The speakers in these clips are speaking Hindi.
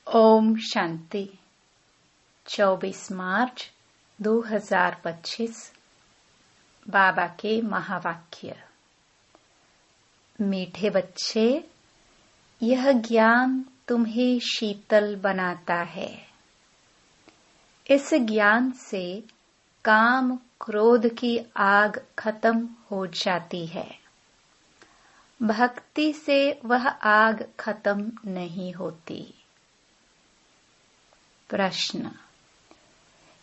ओम शांति। 24 मार्च 2025 बाबा के महावाक्य। मीठे बच्चे, यह ज्ञान तुम्हें शीतल बनाता है। इस ज्ञान से काम क्रोध की आग खत्म हो जाती है। भक्ति से वह आग खत्म नहीं होती। प्रश्न: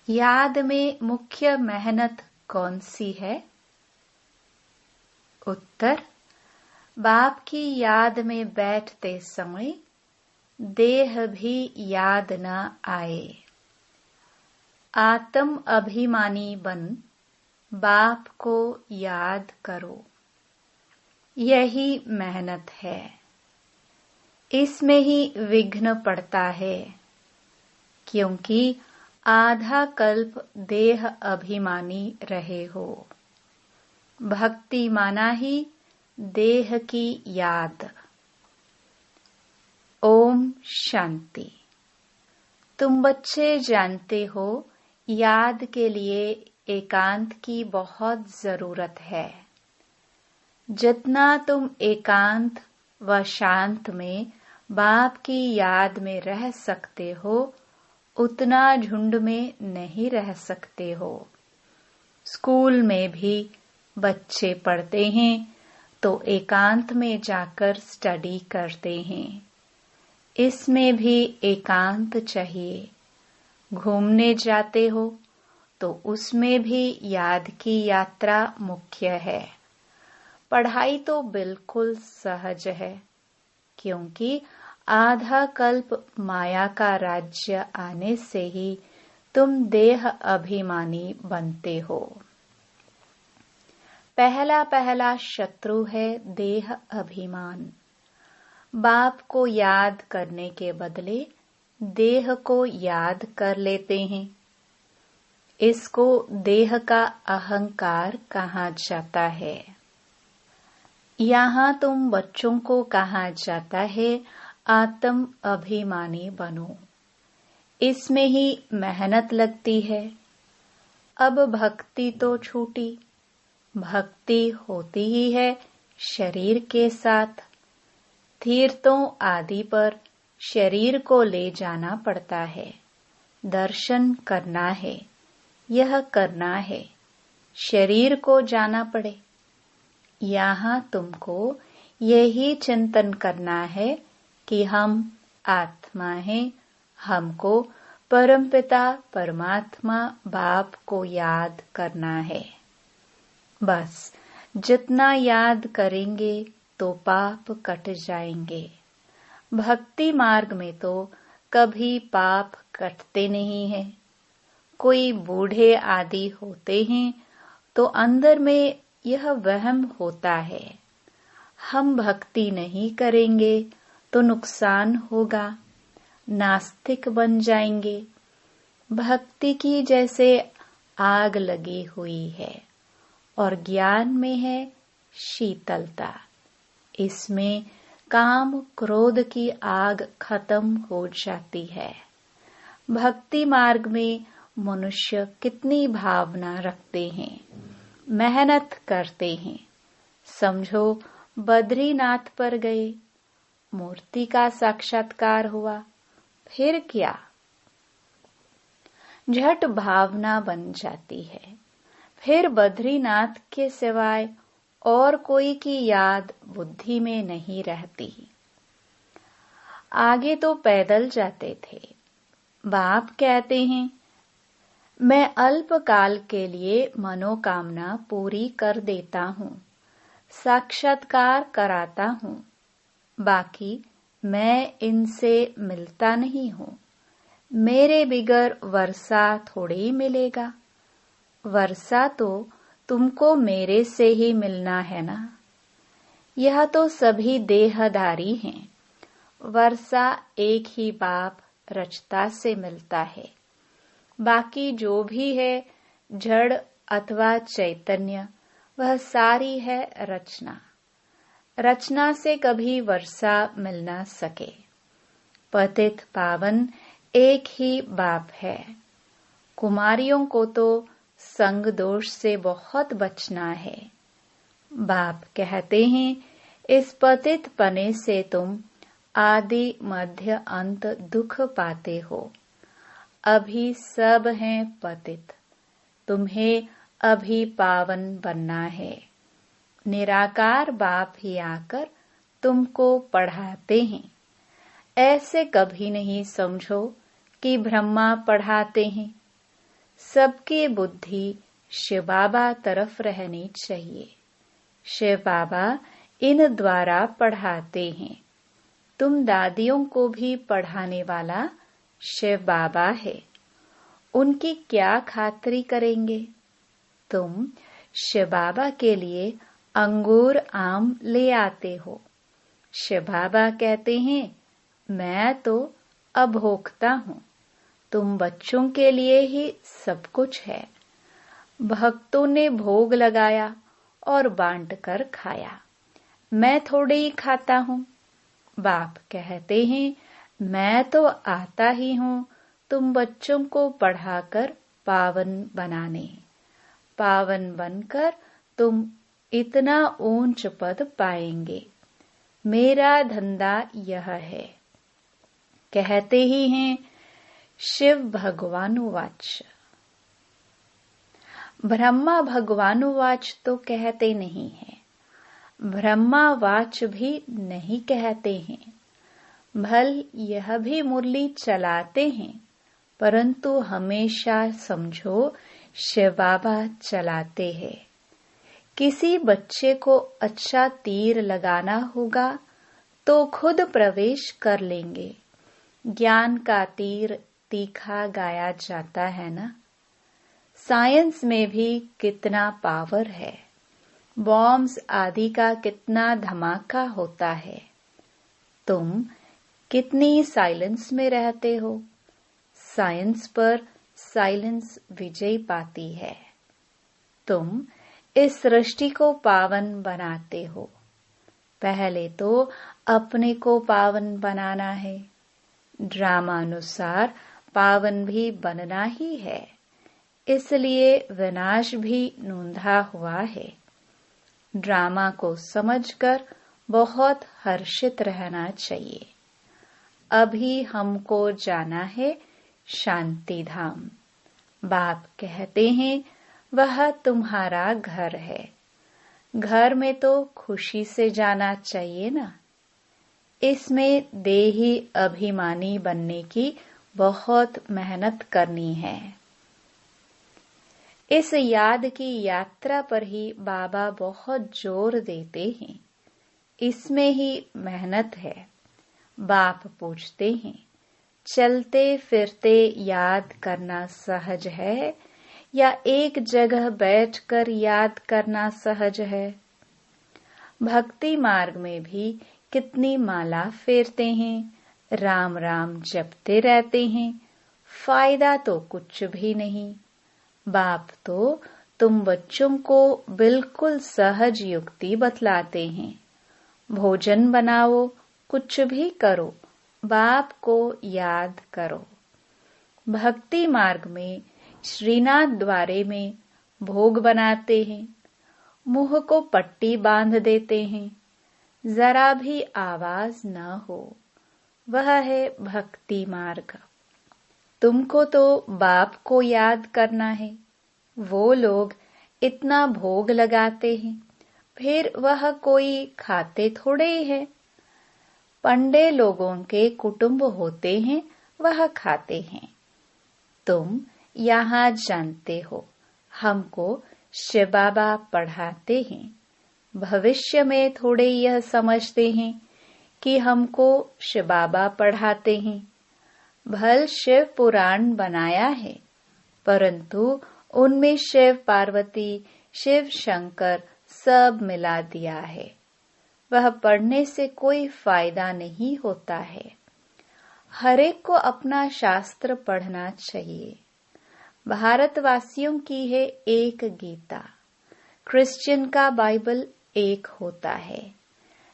याद में मुख्य मेहनत कौन सी है? उत्तर: बाप की याद में बैठते समय देह भी याद न आए। आत्म अभिमानी बन बाप को याद करो। यही मेहनत है। इसमें ही विघ्न पड़ता है, क्योंकि आधा कल्प देह अभिमानी रहे हो। भक्ति माना ही देह की याद। ओम शांति। तुम बच्चे जानते हो, याद के लिए एकांत की बहुत जरूरत है। जितना तुम एकांत व शांत में बाप की याद में रह सकते हो, उतना झुंड में नहीं रह सकते हो। स्कूल में भी बच्चे पढ़ते हैं तो एकांत में जाकर स्टडी करते हैं। इसमें भी एकांत चाहिए। घूमने जाते हो तो उसमें भी याद की यात्रा मुख्य है। पढ़ाई तो बिल्कुल सहज है, क्योंकि आधा कल्प माया का राज्य आने से ही तुम देह अभिमानी बनते हो। पहला शत्रु है देह अभिमान। बाप को याद करने के बदले देह को याद कर लेते हैं। इसको देह का अहंकार कहा जाता है। यहाँ तुम बच्चों को कहा जाता है आत्म अभिमानी बनो। इसमें ही मेहनत लगती है। अब भक्ति तो छूटी। भक्ति होती ही है शरीर के साथ। तीर्थों आदि पर शरीर को ले जाना पड़ता है। दर्शन करना है, यह करना है, शरीर को जाना पड़े। यहाँ तुमको यही चिंतन करना है कि हम आत्मा हैं। हमको परमपिता परमात्मा बाप को याद करना है। बस जितना याद करेंगे तो पाप कट जाएंगे। भक्ति मार्ग में तो कभी पाप कटते नहीं हैं। कोई बूढ़े आदि होते हैं तो अंदर में यह वहम होता है, हम भक्ति नहीं करेंगे तो नुकसान होगा, नास्तिक बन जाएंगे। भक्ति की जैसे आग लगी हुई है और ज्ञान में है शीतलता। इसमें काम क्रोध की आग खत्म हो जाती है। भक्ति मार्ग में मनुष्य कितनी भावना रखते हैं, मेहनत करते हैं। समझो बद्रीनाथ पर गए, मूर्ति का साक्षात्कार हुआ, फिर क्या? झट भावना बन जाती है। फिर बद्रीनाथ के सिवाय और कोई की याद बुद्धि में नहीं रहती। आगे तो पैदल जाते थे। बाप कहते हैं, मैं अल्पकाल के लिए मनोकामना पूरी कर देता हूँ, साक्षात्कार कराता हूँ। बाकी मैं इनसे मिलता नहीं हूँ। मेरे बिगर वर्षा थोड़ी मिलेगा। वर्षा तो तुमको मेरे से ही मिलना है ना। यह तो सभी देहधारी हैं। वर्षा एक ही बाप रचता से मिलता है। बाकी जो भी है जड़ अथवा चैतन्य, वह सारी है रचना। रचना से कभी वर्षा मिल न सके। पतित पावन एक ही बाप है। कुमारियों को तो संग दोष से बहुत बचना है। बाप कहते हैं, इस पतित पने से तुम आदि मध्य अंत दुख पाते हो। अभी सब हैं पतित, तुम्हें अभी पावन बनना है। निराकार बाप ही आकर तुमको पढ़ाते हैं। ऐसे कभी नहीं समझो कि ब्रह्मा पढ़ाते हैं। सबकी बुद्धि शिव बाबा तरफ रहनी चाहिए। शिव बाबा इन द्वारा पढ़ाते हैं। तुम दादियों को भी पढ़ाने वाला शिव बाबा है। उनकी क्या खातिरी करेंगे? तुम शिव बाबा के लिए अंगूर आम ले आते हो। शिव बाबा कहते हैं, मैं तो अभोक्ता हूँ, तुम बच्चों के लिए ही सब कुछ है। भक्तों ने भोग लगाया और बांट कर खाया, मैं थोड़े ही खाता हूँ। बाप कहते हैं, मैं तो आता ही हूँ तुम बच्चों को पढ़ाकर पावन बनाने। पावन बनकर तुम इतना ऊंच पद पाएंगे। मेरा धंधा यह है। कहते ही हैं, शिव भगवानुवाच। ब्रह्मा भगवानुवाच तो कहते नहीं हैं, ब्रह्मावाच भी नहीं कहते हैं। भल यह भी मुरली चलाते हैं, परंतु हमेशा समझो शिव बाबा चलाते हैं। किसी बच्चे को अच्छा तीर लगाना होगा तो खुद प्रवेश कर लेंगे। ज्ञान का तीर तीखा गाया जाता है ना। साइंस में भी कितना पावर है। बॉम्ब्स आदि का कितना धमाका होता है। तुम कितनी साइलेंस में रहते हो। साइंस पर साइलेंस विजय पाती है। तुम इस सृष्टि को पावन बनाते हो। पहले तो अपने को पावन बनाना है। ड्रामानुसार पावन भी बनना ही है, इसलिए विनाश भी नूंधा हुआ है। ड्रामा को समझकर बहुत हर्षित रहना चाहिए। अभी हमको जाना है शांति धाम। बाप कहते हैं, वह तुम्हारा घर है। घर में तो खुशी से जाना चाहिए ना। इसमें देही अभिमानी बनने की बहुत मेहनत करनी है। इस याद की यात्रा पर ही बाबा बहुत जोर देते हैं। इसमें ही मेहनत है। बाप पूछते हैं, चलते फिरते याद करना सहज है या एक जगह बैठकर याद करना सहज है? भक्ति मार्ग में भी कितनी माला फेरते हैं, राम राम जपते रहते हैं, फायदा तो कुछ भी नहीं। बाप तो तुम बच्चों को बिल्कुल सहज युक्ति बतलाते हैं। भोजन बनाओ, कुछ भी करो, बाप को याद करो। भक्ति मार्ग में श्रीनाथ द्वारे में भोग बनाते हैं, मुंह को पट्टी बांध देते हैं, जरा भी आवाज न हो। वह है भक्ति मार्ग। तुमको तो बाप को याद करना है। वो लोग इतना भोग लगाते हैं, फिर वह कोई खाते थोड़े ही है। पंडे लोगों के कुटुंब होते हैं, वह खाते हैं। तुम यहाँ जानते हो, हमको शिव बाबा पढ़ाते हैं। भविष्य में थोड़े यह समझते हैं कि हमको शिव बाबा पढ़ाते हैं। भल शिव पुराण बनाया है, परंतु उनमें शिव पार्वती, शिव शंकर सब मिला दिया है। वह पढ़ने से कोई फायदा नहीं होता है। हरेक को अपना शास्त्र पढ़ना चाहिए। भारतवासियों की है एक गीता, क्रिश्चियन का बाइबल एक होता है।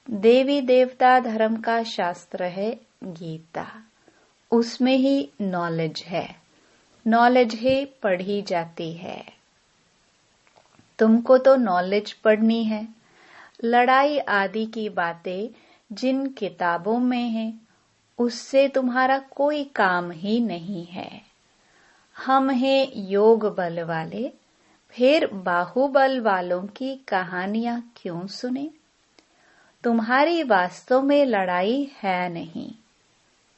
देवी देवता धर्म का शास्त्र है गीता, उसमें ही नॉलेज है। नॉलेज ही पढ़ी जाती है। तुमको तो नॉलेज पढ़नी है। लड़ाई आदि की बातें जिन किताबों में है, उससे तुम्हारा कोई काम ही नहीं है। हम हैं योग बल वाले, फिर बाहुबल वालों की कहानियां क्यों सुने? तुम्हारी वास्तव में लड़ाई है नहीं।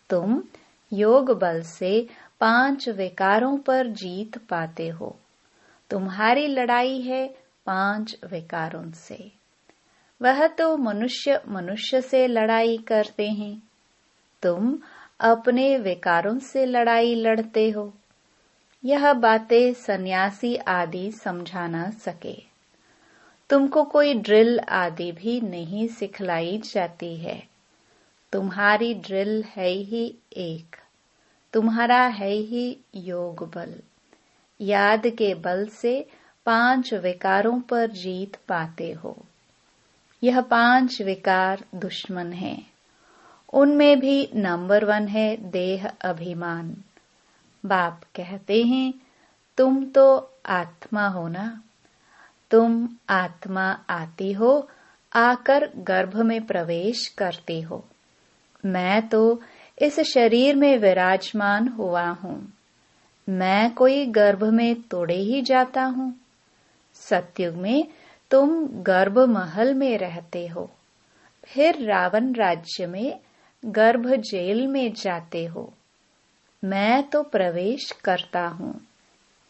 तुम योग बल से 5 विकारों पर जीत पाते हो। तुम्हारी लड़ाई है 5 विकारों से। वह तो मनुष्य मनुष्य से लड़ाई करते हैं। तुम अपने विकारों से लड़ाई लड़ते हो। यह बातें सन्यासी आदि समझा न सके। तुमको कोई ड्रिल आदि भी नहीं सिखलाई जाती है। तुम्हारी ड्रिल है ही एक। तुम्हारा है ही योग बल। याद के बल से 5 विकारों पर जीत पाते हो। यह 5 विकार दुश्मन हैं। उनमें भी नंबर 1 है देह अभिमान। बाप कहते हैं, तुम तो आत्मा हो ना। तुम आत्मा आती हो, आकर गर्भ में प्रवेश करती हो। मैं तो इस शरीर में विराजमान हुआ हूँ। मैं कोई गर्भ में तोड़े ही जाता हूँ। सतयुग में तुम गर्भ महल में रहते हो, फिर रावण राज्य में गर्भ जेल में जाते हो। मैं तो प्रवेश करता हूँ।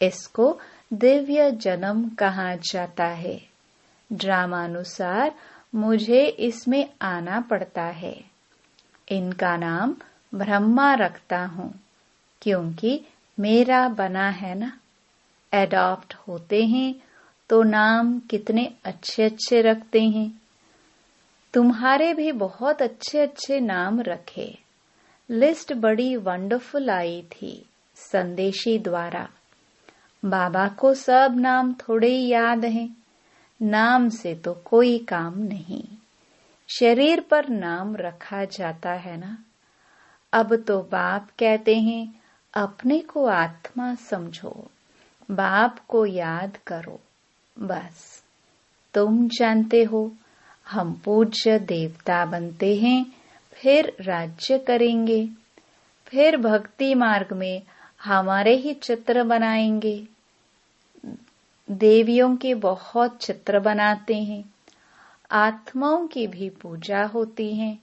इसको दिव्य जन्म कहा जाता है। ड्रामानुसार मुझे इसमें आना पड़ता है। इनका नाम ब्रह्मा रखता हूँ, क्योंकि मेरा बना है ना। एडॉप्ट होते हैं तो नाम कितने अच्छे अच्छे रखते हैं। तुम्हारे भी बहुत अच्छे अच्छे नाम रखे। लिस्ट बड़ी वंडरफुल आई थी संदेशी द्वारा। बाबा को सब नाम थोड़े ही याद हैं। नाम से तो कोई काम नहीं। शरीर पर नाम रखा जाता है ना। अब तो बाप कहते हैं, अपने को आत्मा समझो, बाप को याद करो। बस तुम जानते हो, हम पूज्य देवता बनते हैं, फिर राज्य करेंगे, फिर भक्ति मार्ग में हमारे ही चित्र बनाएंगे। देवियों के बहुत चित्र बनाते हैं। आत्माओं की भी पूजा होती है।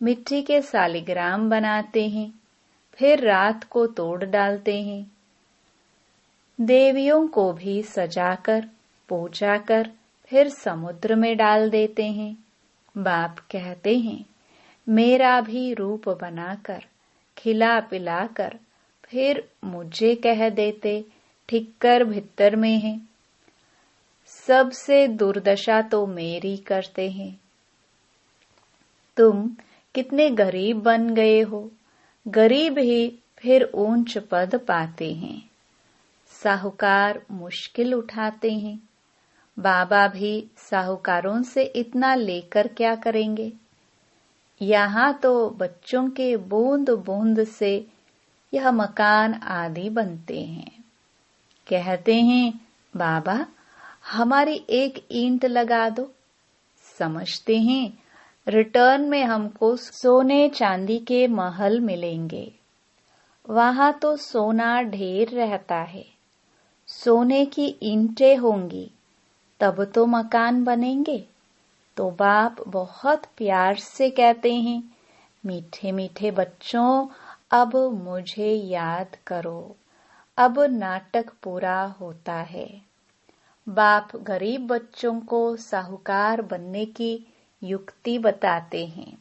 मिट्टी के सालिग्राम बनाते हैं, फिर रात को तोड़ डालते हैं। देवियों को भी सजाकर पूजा कर फिर समुद्र में डाल देते हैं। बाप कहते हैं, मेरा भी रूप बनाकर खिला पिलाकर फिर मुझे कह देते, ठिक्कर भित्तर में है। सबसे दुर्दशा तो मेरी करते हैं। तुम कितने गरीब बन गए हो। गरीब ही फिर ऊंच पद पाते हैं। साहूकार मुश्किल उठाते हैं। बाबा भी साहूकारों से इतना लेकर क्या करेंगे। यहाँ तो बच्चों के बूंद बूंद से यह मकान आदि बनते हैं। कहते हैं, बाबा हमारी एक ईंट लगा दो। समझते हैं रिटर्न में हमको सोने चांदी के महल मिलेंगे। वहां तो सोना ढेर रहता है। सोने की ईंटें होंगी, तब तो मकान बनेंगे। तो बाप बहुत प्यार से कहते हैं, मीठे मीठे बच्चों, अब मुझे याद करो। अब नाटक पूरा होता है। बाप गरीब बच्चों को साहूकार बनने की युक्ति बताते हैं।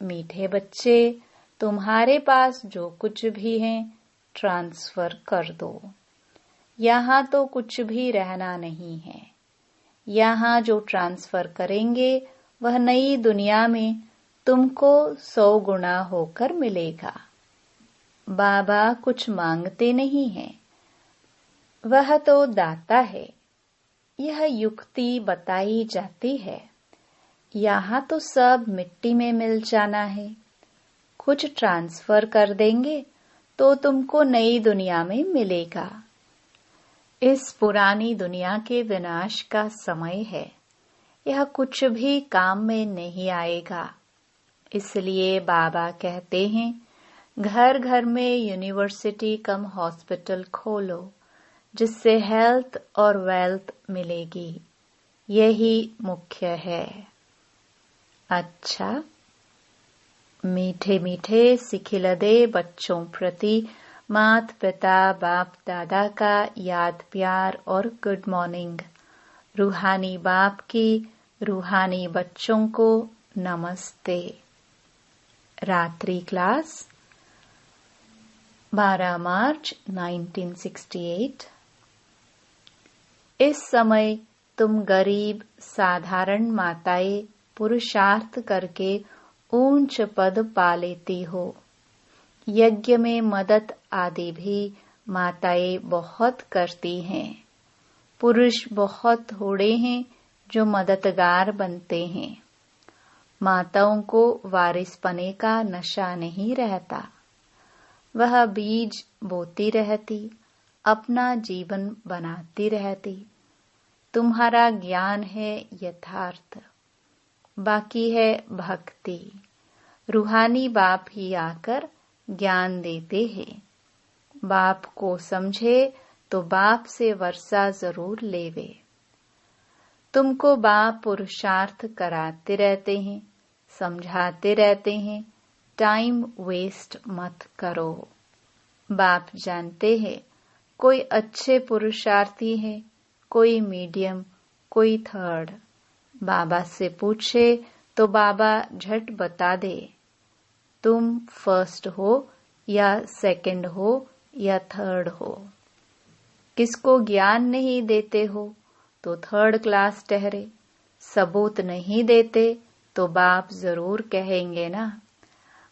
मीठे बच्चे, तुम्हारे पास जो कुछ भी है ट्रांसफर कर दो। यहाँ तो कुछ भी रहना नहीं है। यहाँ जो ट्रांसफर करेंगे वह नई दुनिया में तुमको 100 गुना होकर मिलेगा। बाबा कुछ मांगते नहीं हैं, वह तो दाता है। यह युक्ति बताई जाती है। यहाँ तो सब मिट्टी में मिल जाना है। कुछ ट्रांसफर कर देंगे तो तुमको नई दुनिया में मिलेगा। इस पुरानी दुनिया के विनाश का समय है, यह कुछ भी काम में नहीं आएगा। इसलिए बाबा कहते हैं, घर घर में यूनिवर्सिटी कम हॉस्पिटल खोलो, जिससे हेल्थ और वेल्थ मिलेगी। यही मुख्य है। अच्छा, मीठे मीठे सिखिलदे बच्चों प्रति माता पिता बाप दादा का याद प्यार और गुड मॉर्निंग। रूहानी बाप की रूहानी बच्चों को नमस्ते। रात्रि क्लास 12 मार्च 1968। इस समय तुम गरीब साधारण माताएं पुरुषार्थ करके ऊंच पद पा लेती हो। यज्ञ में मदद आदि भी माताएं बहुत करती हैं। पुरुष बहुत थोड़े हैं जो मददगार बनते हैं। माताओं को वारिसपने का नशा नहीं रहता। वह बीज बोती रहती, अपना जीवन बनाती रहती। तुम्हारा ज्ञान है यथार्थ, बाकी है भक्ति। रूहानी बाप ही आकर ज्ञान देते हैं। बाप को समझे तो बाप से वर्षा जरूर लेवे। तुमको बाप पुरुषार्थ कराते रहते हैं, समझाते रहते हैं, टाइम वेस्ट मत करो। बाप जानते हैं कोई अच्छे पुरुषार्थी है, कोई मीडियम, कोई थर्ड। बाबा से पूछे तो बाबा झट बता दे, तुम फर्स्ट हो या सेकंड हो या थर्ड हो। किसको ज्ञान नहीं देते हो तो थर्ड क्लास ठहरे। सबूत नहीं देते तो बाप जरूर कहेंगे ना।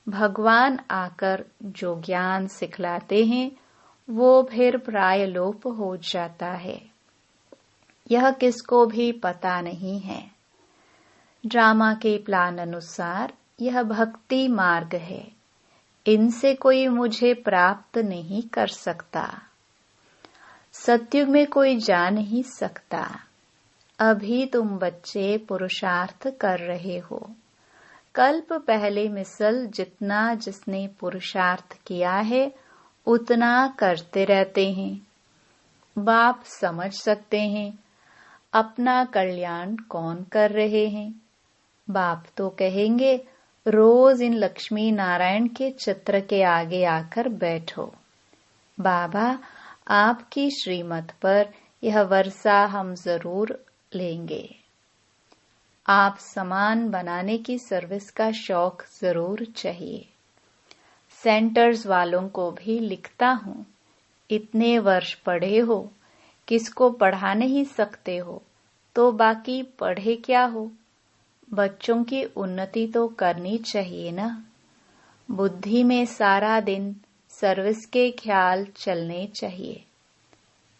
भगवान आकर जो ज्ञान सिखलाते हैं वो फिर प्रायलोप हो जाता है। यह किसको भी पता नहीं है। ड्रामा के प्लान अनुसार यह भक्ति मार्ग है। इनसे कोई मुझे प्राप्त नहीं कर सकता। सत्युग में कोई जा नहीं सकता। अभी तुम बच्चे पुरुषार्थ कर रहे हो। कल्प पहले मिसल जितना जिसने पुरुषार्थ किया है उतना करते रहते हैं। बाप समझ सकते हैं अपना कल्याण कौन कर रहे हैं। बाप तो कहेंगे रोज इन लक्ष्मी नारायण के चित्र के आगे आकर बैठो। बाबा आपकी श्रीमत पर यह वर्षा हम जरूर लेंगे। आप सामान बनाने की सर्विस का शौक जरूर चाहिए। सेंटर्स वालों को भी लिखता हूँ, इतने वर्ष पढ़े हो, किसको पढ़ा नहीं सकते हो तो बाकी पढ़े क्या हो। बच्चों की उन्नति तो करनी चाहिए ना। बुद्धि में सारा दिन सर्विस के ख्याल चलने चाहिए।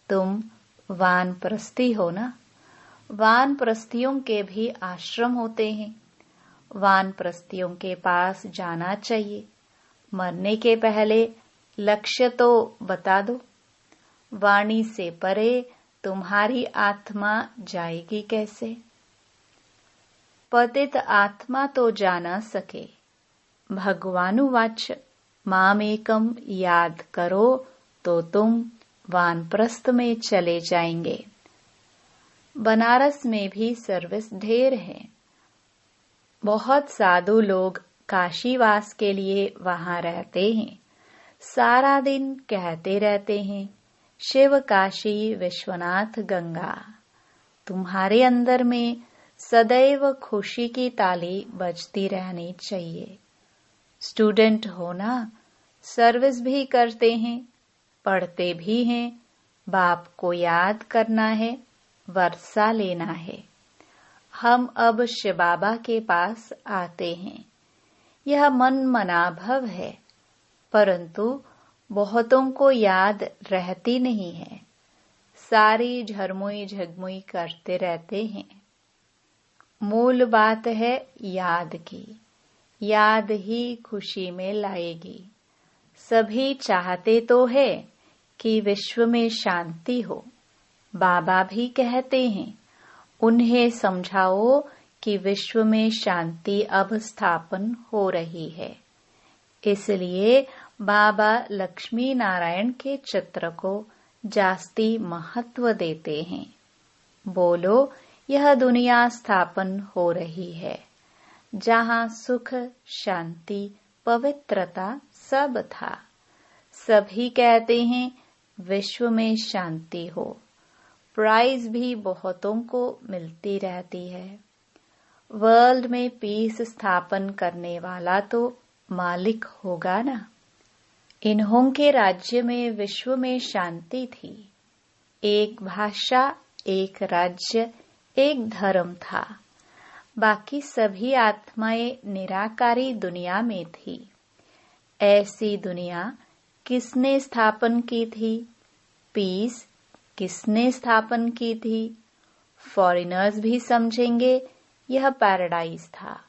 तुम वानप्रस्थी हो ना। वानप्रस्थियों के भी आश्रम होते हैं। वानप्रस्थियों के पास जाना चाहिए। मरने के पहले लक्ष्य तो बता दो। वाणी से परे तुम्हारी आत्मा जाएगी कैसे। पतित आत्मा तो जा न सके। भगवानुवाच मामेकम याद करो तो तुम वानप्रस्थ में चले जाएंगे। बनारस में भी सर्विस ढेर है। बहुत साधु लोग काशीवास के लिए वहां रहते हैं। सारा दिन कहते रहते हैं शिव काशी विश्वनाथ गंगा। तुम्हारे अंदर में सदैव खुशी की ताली बजती रहनी चाहिए। स्टूडेंट हो ना, सर्विस भी करते हैं, पढ़ते भी हैं। बाप को याद करना है, वर्षा लेना है। हम अब शिव बाबा के पास आते हैं। यह मन मनाभव है, परंतु बहुतों को याद रहती नहीं है। सारी झरमुई झगमुई करते रहते हैं। मूल बात है याद की। याद ही खुशी में लाएगी। सभी चाहते तो है कि विश्व में शांति हो। बाबा भी कहते हैं, उन्हें समझाओ कि विश्व में शांति अब स्थापन हो रही है। इसलिए बाबा लक्ष्मी नारायण के चित्र को जास्ती महत्व देते हैं। बोलो, यह दुनिया स्थापन हो रही है जहाँ सुख, शांति, पवित्रता सब था। सभी कहते हैं विश्व में शांति हो। प्राइज भी बहुतों को मिलती रहती है। वर्ल्ड में पीस स्थापन करने वाला तो मालिक होगा ना। इन्हों के राज्य में विश्व में शांति थी। एक भाषा, एक राज्य, एक धर्म था। बाकी सभी आत्माएं निराकारी दुनिया में थी। ऐसी दुनिया किसने स्थापन की थी? पीस किसने स्थापन की थी? फॉरेनर्स भी समझेंगे यह पैराडाइज था,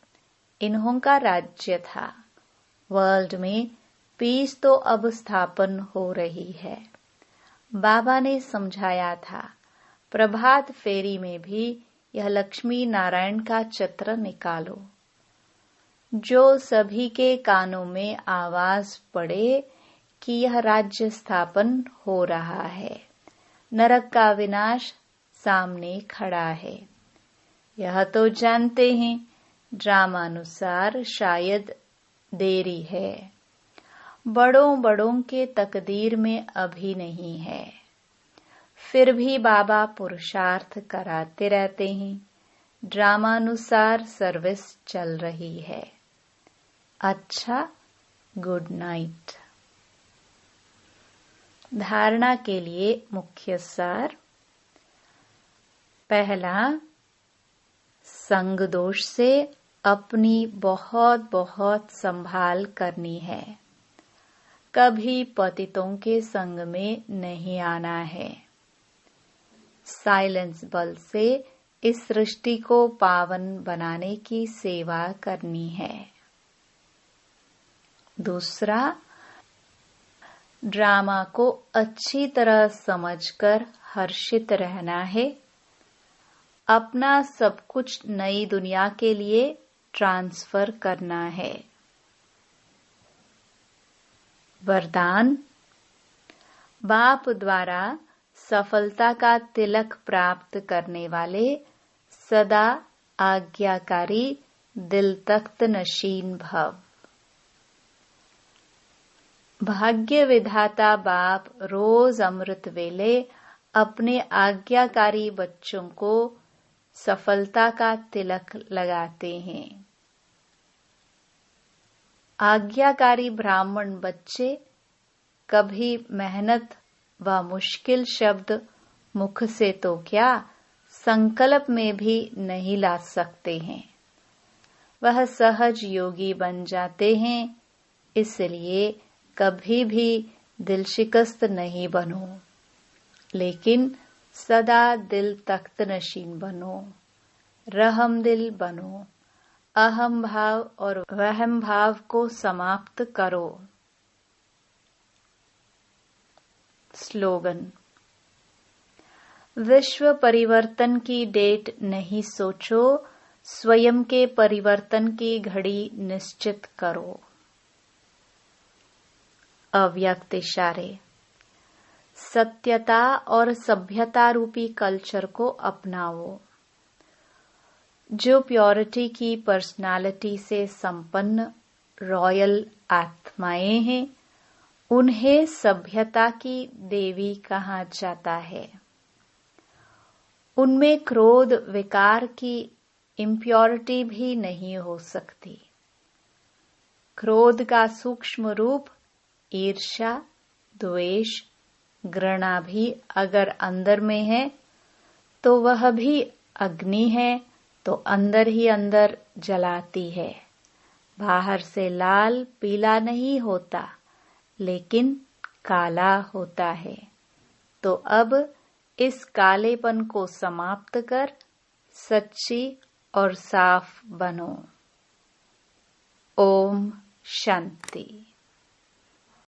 इन्हों का राज्य था। वर्ल्ड में पीस तो अब स्थापन हो रही है। बाबा ने समझाया था, प्रभात फेरी में भी यह लक्ष्मी नारायण का चित्र निकालो। जो सभी के कानों में आवाज पड़े कि यह राज्य स्थापन हो रहा है। नरक का विनाश सामने खड़ा है। यह तो जानते हैं, ड्रामानुसार शायद देरी है। बड़ों बड़ों के तकदीर में अभी नहीं है। फिर भी बाबा पुरुषार्थ कराते रहते हैं। ड्रामानुसार सर्विस चल रही है। अच्छा, गुड नाइट। धारणा के लिए मुख्य सार। पहला, संग दोष से अपनी बहुत बहुत संभाल करनी है। कभी पतितों के संग में नहीं आना है। साइलेंस बल से इस सृष्टि को पावन बनाने की सेवा करनी है। दूसरा, ड्रामा को अच्छी तरह समझकर हर्षित रहना है। अपना सब कुछ नई दुनिया के लिए ट्रांसफर करना है। वरदान, बाप द्वारा सफलता का तिलक प्राप्त करने वाले सदा आज्ञाकारी दिल तख्त नशीन भव। भाग्य विधाता बाप रोज अमृत वेले अपने आज्ञाकारी बच्चों को सफलता का तिलक लगाते हैं। आज्ञाकारी ब्राह्मण बच्चे कभी मेहनत व मुश्किल शब्द मुख से तो क्या, संकल्प में भी नहीं ला सकते हैं। वह सहज योगी बन जाते हैं। इसलिए कभी भी दिल शिकस्त नहीं बनो, लेकिन सदा दिल तख्त नशीन बनो। रहम दिल बनो। अहम भाव और वहम भाव को समाप्त करो। स्लोगन, विश्व परिवर्तन की डेट नहीं सोचो, स्वयं के परिवर्तन की घड़ी निश्चित करो। अव्यक्त इशारे, सत्यता और सभ्यता रूपी कल्चर को अपनाओ। जो प्योरिटी की पर्सनालिटी से संपन्न रॉयल आत्माएं हैं, उन्हें सभ्यता की देवी कहा जाता है। उनमें क्रोध विकार की इम्प्योरिटी भी नहीं हो सकती। क्रोध का सूक्ष्म रूप ईर्ष्या, द्वेष, घृणा भी अगर अंदर में है तो वह भी अग्नि है, तो अंदर ही अंदर जलाती है। बाहर से लाल पीला नहीं होता, लेकिन काला होता है। तो अब इस कालेपन को समाप्त कर सच्ची और साफ बनो। ओम शांति।